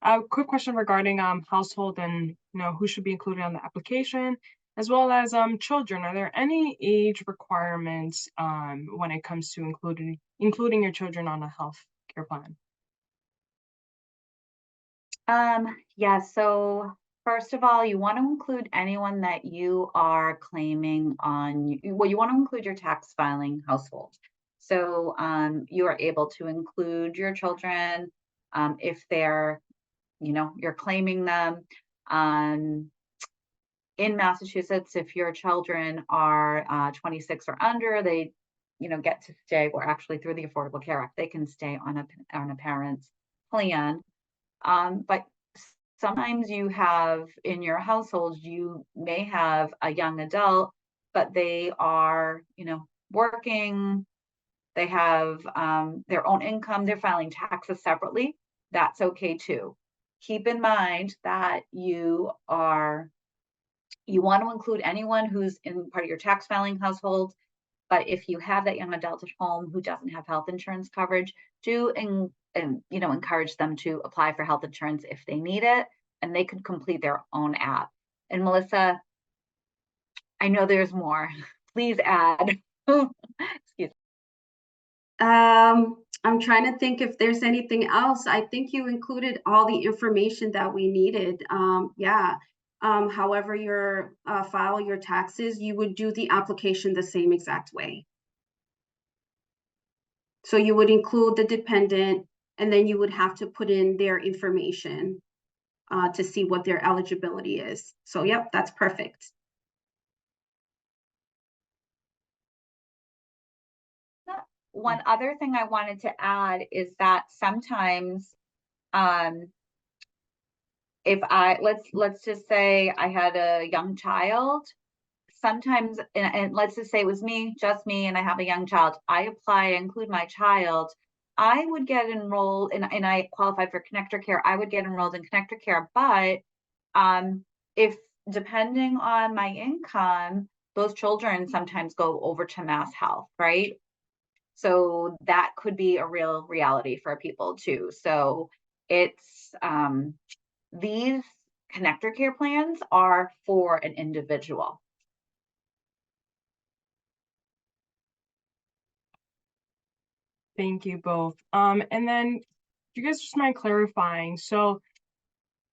A quick question regarding household and who should be included on the application, as well as children. Are there any age requirements when it comes to including your children on a health care plan? Yeah, so first of all, you want to include anyone that you are claiming on, well, you want to include your tax filing household. So you are able to include your children if they're, you're claiming them. In Massachusetts, if your children are 26 or under, they, get to stay, or actually through the Affordable Care Act, they can stay on a parent's plan. But sometimes you have in your household, you may have a young adult, but they are, working, they have their own income, they're filing taxes separately. That's okay too. Keep in mind that you want to include anyone who's in part of your tax filing household. But if you have that young adult at home who doesn't have health insurance coverage, do encourage them to apply for health insurance if they need it, and they could complete their own app. And Melissa, I know there's more. Please add. Excuse me. I'm trying to think if there's anything else. I think you included all the information that we needed. Yeah. However you file your taxes, you would do the application the same exact way. So you would include the dependent, and then you would have to put in their information to see what their eligibility is. So yep, that's perfect. One other thing I wanted to add is that sometimes if let's just say I had a young child, sometimes, and let's just say it was me, just me, and I have a young child, I apply, I include my child, I would get enrolled, and I qualified for ConnectorCare, I would get enrolled in ConnectorCare, but if depending on my income, those children sometimes go over to Mass Health, right? So that could be a real reality for people too. So it's these ConnectorCare plans are for an individual. Thank you both. And then do you guys just mind clarifying? So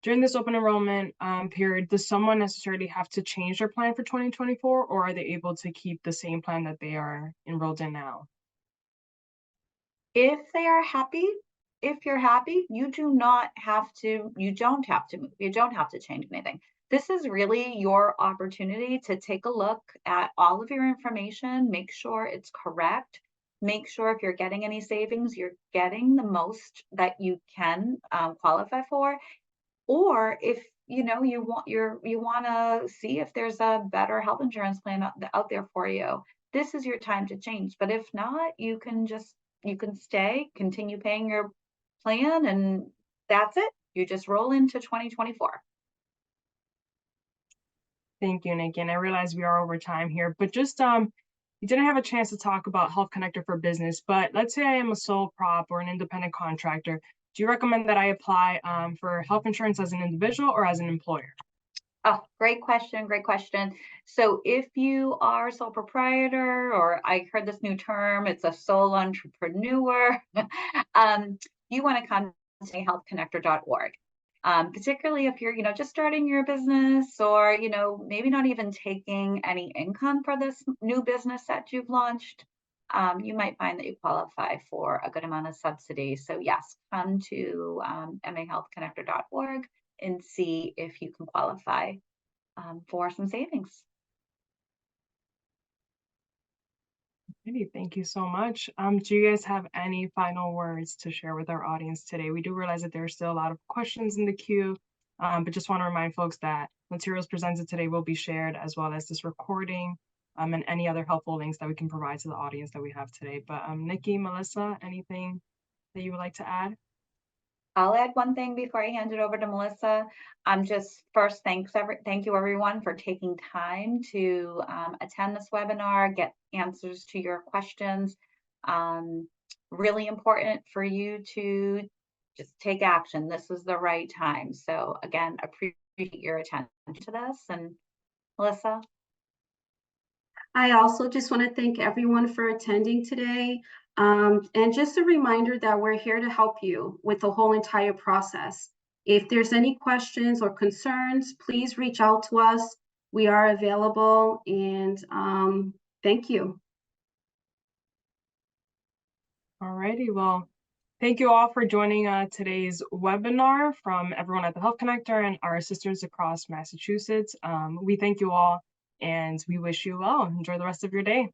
during this open enrollment period, does someone necessarily have to change their plan for 2024, or are they able to keep the same plan that they are enrolled in now? If they are happy, if you're happy, you don't have to move. You don't have to change anything. This is really your opportunity to take a look at all of your information, make sure it's correct, make sure if you're getting any savings, you're getting the most that you can qualify for. Or if you know you want to see if there's a better health insurance plan out there for you, this is your time to change. But if not, you can stay, continue paying your plan, and that's it. You just roll into 2024. Thank you, Nikki. And I realize we are over time here, but just you didn't have a chance to talk about Health Connector for Business, but let's say I am a sole prop or an independent contractor. Do you recommend that I apply for health insurance as an individual or as an employer? Oh, great question. Great question. So if you are a sole proprietor, or I heard this new term, it's a sole entrepreneur, you want to come to healthconnector.org. Particularly if you're, just starting your business, or, maybe not even taking any income for this new business that you've launched, you might find that you qualify for a good amount of subsidy. So yes, come to mahealthconnector.org and see if you can qualify for some savings. Thank you so much. Do you guys have any final words to share with our audience today? We do realize that there are still a lot of questions in the queue, but just want to remind folks that materials presented today will be shared, as well as this recording and any other helpful links that we can provide to the audience that we have today. But Nikki, Melissa, anything that you would like to add? I'll add one thing before I hand it over to Melissa. Just first, thank you everyone for taking time to attend this webinar, get answers to your questions. Really important for you to just take action. This is the right time. So again, appreciate your attention to this. And Melissa? I also just want to thank everyone for attending today. And just a reminder that we're here to help you with the whole entire process. If there's any questions or concerns, please reach out to us. We are available, and thank you. Alrighty, well, thank you all for joining today's webinar from everyone at the Health Connector and our sisters across Massachusetts. We thank you all, and we wish you well. Enjoy the rest of your day.